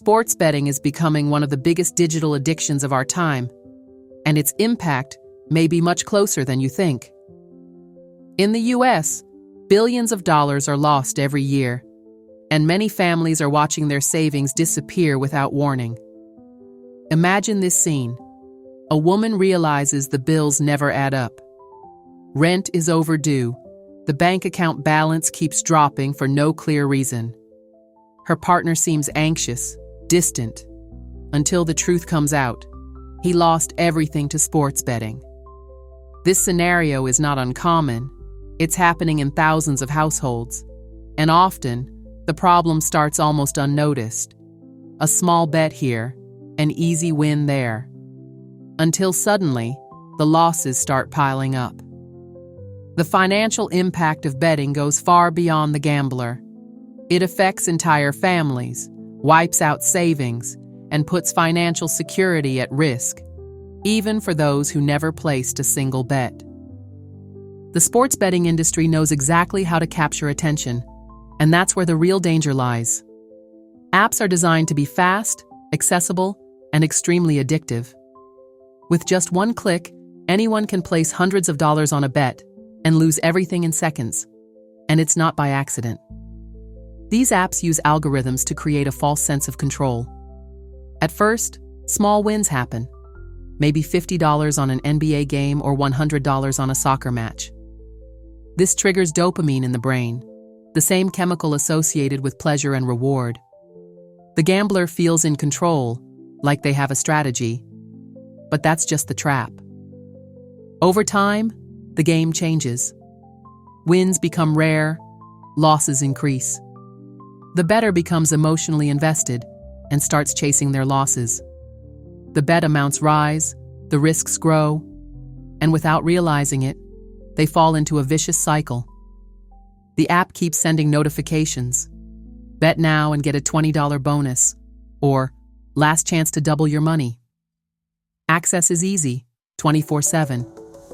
Sports betting is becoming one of the biggest digital addictions of our time, and its impact may be much closer than you think. In the US, billions of dollars are lost every year, and many families are watching their savings disappear without warning. Imagine this scene. A woman realizes the bills never add up. Rent is overdue. The bank account balance keeps dropping for no clear reason. Her partner seems anxious, distant, until the truth comes out. He lost everything to sports betting. This scenario is not uncommon. It's happening in thousands of households, and often, the problem starts almost unnoticed. A small bet here, an easy win there. Until suddenly, the losses start piling up. The financial impact of betting goes far beyond the gambler. It affects entire families, wipes out savings, and puts financial security at risk, even for those who never placed a single bet. The sports betting industry knows exactly how to capture attention, and that's where the real danger lies. Apps are designed to be fast, accessible, and extremely addictive. With just one click, anyone can place hundreds of dollars on a bet and lose everything in seconds. And it's not by accident. These apps use algorithms to create a false sense of control. At first, small wins happen. Maybe $50 on an NBA game or $100 on a soccer match. This triggers dopamine in the brain, the same chemical associated with pleasure and reward. The gambler feels in control, like they have a strategy. But that's just the trap. Over time, the game changes. Wins become rare, losses increase. The bettor becomes emotionally invested and starts chasing their losses. The bet amounts rise, the risks grow, and without realizing it, they fall into a vicious cycle. The app keeps sending notifications. Bet now and get a $20 bonus, or last chance to double your money. Access is easy, 24/7,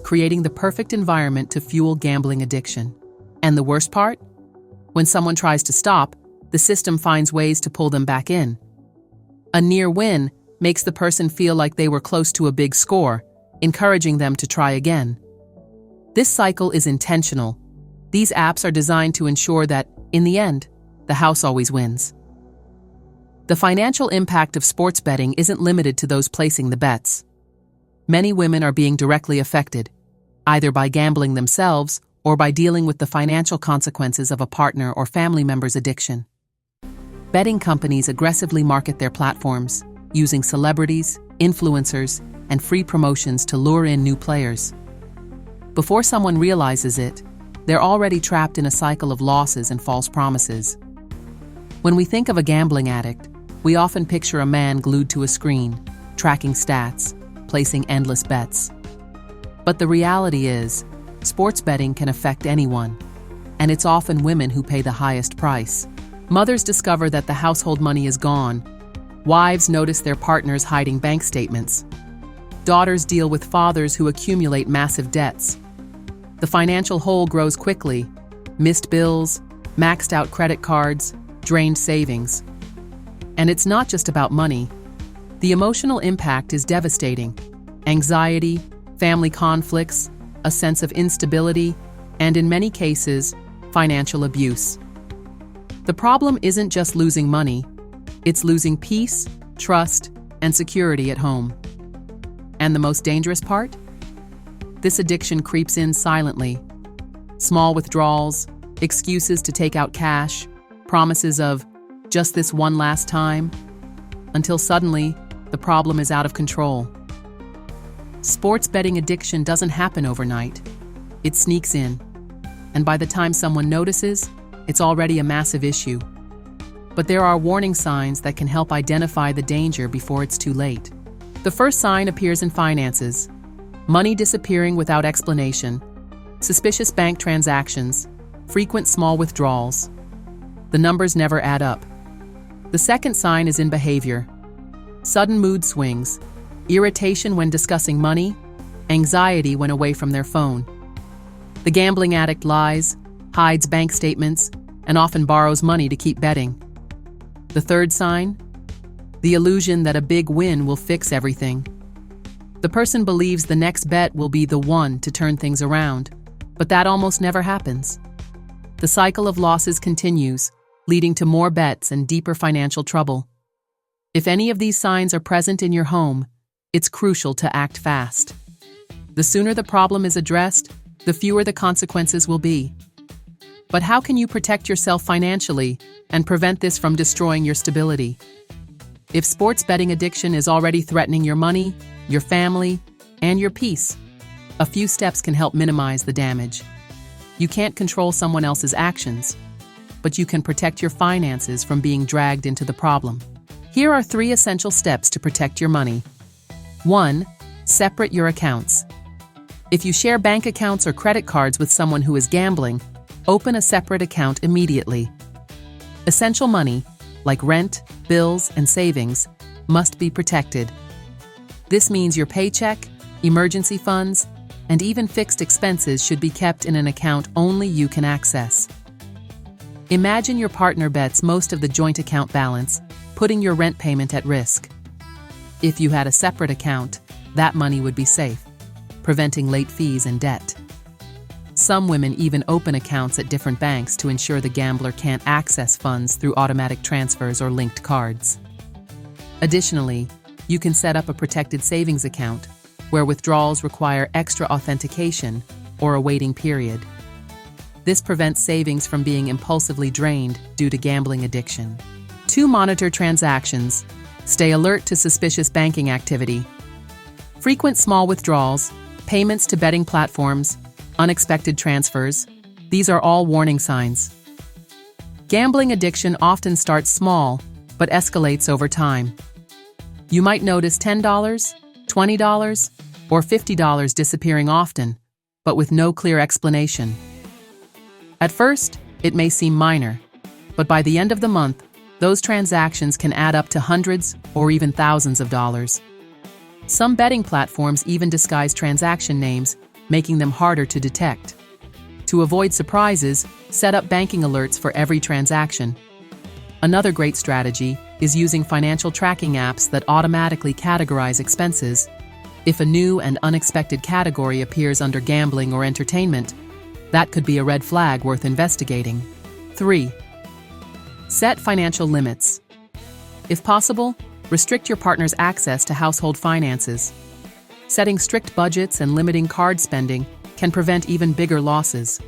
creating the perfect environment to fuel gambling addiction. And the worst part? When someone tries to stop, the system finds ways to pull them back in. A near win makes the person feel like they were close to a big score, encouraging them to try again. This cycle is intentional. These apps are designed to ensure that, in the end, the house always wins. The financial impact of sports betting isn't limited to those placing the bets. Many women are being directly affected, either by gambling themselves or by dealing with the financial consequences of a partner or family member's addiction. Betting companies aggressively market their platforms, using celebrities, influencers, and free promotions to lure in new players. Before someone realizes it, they're already trapped in a cycle of losses and false promises. When we think of a gambling addict, we often picture a man glued to a screen, tracking stats, placing endless bets. But the reality is, sports betting can affect anyone, and it's often women who pay the highest price. Mothers discover that the household money is gone. Wives notice their partners hiding bank statements. Daughters deal with fathers who accumulate massive debts. The financial hole grows quickly. Missed bills, maxed out credit cards, drained savings. And it's not just about money. The emotional impact is devastating. Anxiety, family conflicts, a sense of instability, and in many cases, financial abuse. The problem isn't just losing money, it's losing peace, trust, and security at home. And the most dangerous part? This addiction creeps in silently. Small withdrawals, excuses to take out cash, promises of just this one last time, until suddenly, the problem is out of control. Sports betting addiction doesn't happen overnight. It sneaks in, and by the time someone notices, it's already a massive issue. But there are warning signs that can help identify the danger before it's too late. The first sign appears in finances. Money disappearing without explanation, suspicious bank transactions, frequent small withdrawals. The numbers never add up. The second sign is in behavior. Sudden mood swings, irritation when discussing money, anxiety when away from their phone. The gambling addict lies, hides bank statements, and often borrows money to keep betting. The third sign? the illusion that a big win will fix everything. The person believes the next bet will be the one to turn things around, but that almost never happens. The cycle of losses continues, leading to more bets and deeper financial trouble. If any of these signs are present in your home, it's crucial to act fast. The sooner the problem is addressed, the fewer the consequences will be. But how can you protect yourself financially and prevent this from destroying your stability? If sports betting addiction is already threatening your money, your family, and your peace, a few steps can help minimize the damage. You can't control someone else's actions, but you can protect your finances from being dragged into the problem. Here are 3 essential steps to protect your money. 1. Separate your accounts. If you share bank accounts or credit cards with someone who is gambling, open a separate account immediately. Essential money, like rent, bills, and savings, must be protected. This means your paycheck, emergency funds, and even fixed expenses should be kept in an account only you can access. Imagine your partner bets most of the joint account balance, putting your rent payment at risk. If you had a separate account, that money would be safe, preventing late fees and debt. Some women even open accounts at different banks to ensure the gambler can't access funds through automatic transfers or linked cards. Additionally, you can set up a protected savings account where withdrawals require extra authentication or a waiting period. This prevents savings from being impulsively drained due to gambling addiction. 2. Monitor transactions. Stay alert to suspicious banking activity. Frequent small withdrawals, payments to betting platforms, unexpected transfers, these are all warning signs. Gambling addiction often starts small, but escalates over time. You might notice $10, $20, or $50 disappearing often, but with no clear explanation. At first, it may seem minor, but by the end of the month, those transactions can add up to hundreds or even thousands of dollars. Some betting platforms even disguise transaction names, making them harder to detect. To avoid surprises, set up banking alerts for every transaction. Another great strategy is using financial tracking apps that automatically categorize expenses. If a new and unexpected category appears under gambling or entertainment, that could be a red flag worth investigating. 3. Set financial limits. If possible, restrict your partner's access to household finances. Setting strict budgets and limiting card spending can prevent even bigger losses.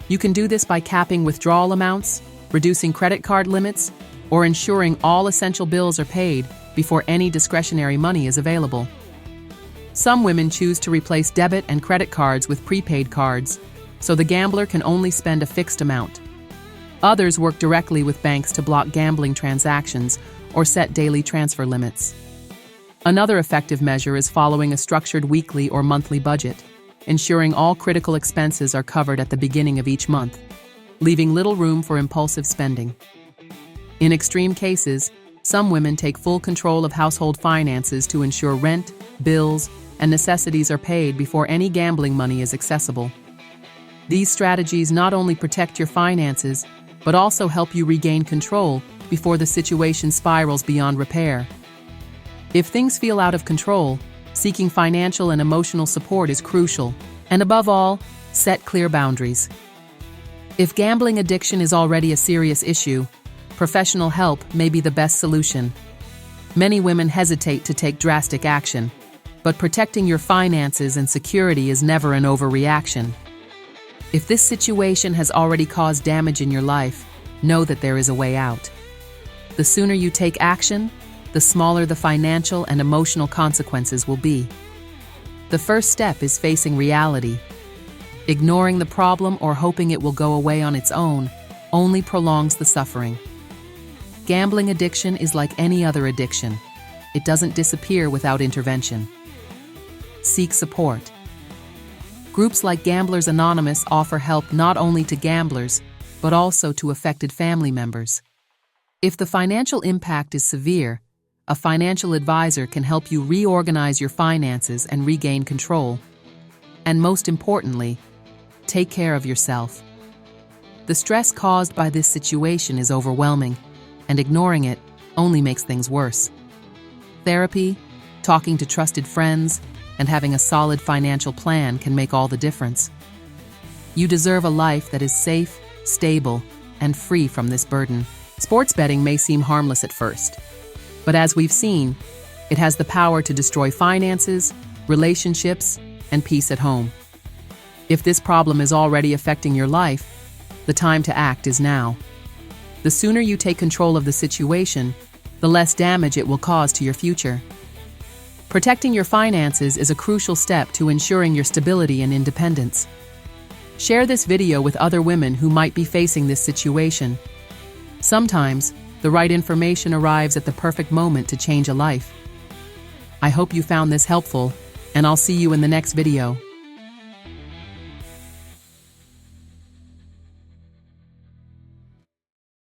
You can do this by capping withdrawal amounts, reducing credit card limits, or ensuring all essential bills are paid before any discretionary money is available. Some women choose to replace debit and credit cards with prepaid cards, so the gambler can only spend a fixed amount. Others work directly with banks to block gambling transactions or set daily transfer limits. Another effective measure is following a structured weekly or monthly budget, ensuring all critical expenses are covered at the beginning of each month, leaving little room for impulsive spending. In extreme cases, some women take full control of household finances to ensure rent, bills, and necessities are paid before any gambling money is accessible. These strategies not only protect your finances, but also help you regain control before the situation spirals beyond repair. If things feel out of control, seeking financial and emotional support is crucial, and above all, set clear boundaries. If gambling addiction is already a serious issue, professional help may be the best solution. Many women hesitate to take drastic action, but protecting your finances and security is never an overreaction. If this situation has already caused damage in your life, know that there is a way out. The sooner you take action, the smaller the financial and emotional consequences will be. The first step is facing reality. Ignoring the problem or hoping it will go away on its own only prolongs the suffering. Gambling addiction is like any other addiction. It doesn't disappear without intervention. Seek support. Groups like Gamblers Anonymous offer help not only to gamblers, but also to affected family members. If the financial impact is severe, a financial advisor can help you reorganize your finances and regain control. And most importantly, take care of yourself. The stress caused by this situation is overwhelming, and ignoring it only makes things worse. Therapy, talking to trusted friends, and having a solid financial plan can make all the difference. You deserve a life that is safe, stable, and free from this burden. Sports betting may seem harmless at first, but as we've seen, it has the power to destroy finances, relationships, and peace at home. If this problem is already affecting your life, the time to act is now. The sooner you take control of the situation, the less damage it will cause to your future. Protecting your finances is a crucial step to ensuring your stability and independence. Share this video with other women who might be facing this situation. Sometimes, the right information arrives at the perfect moment to change a life. I hope you found this helpful, and I'll see you in the next video.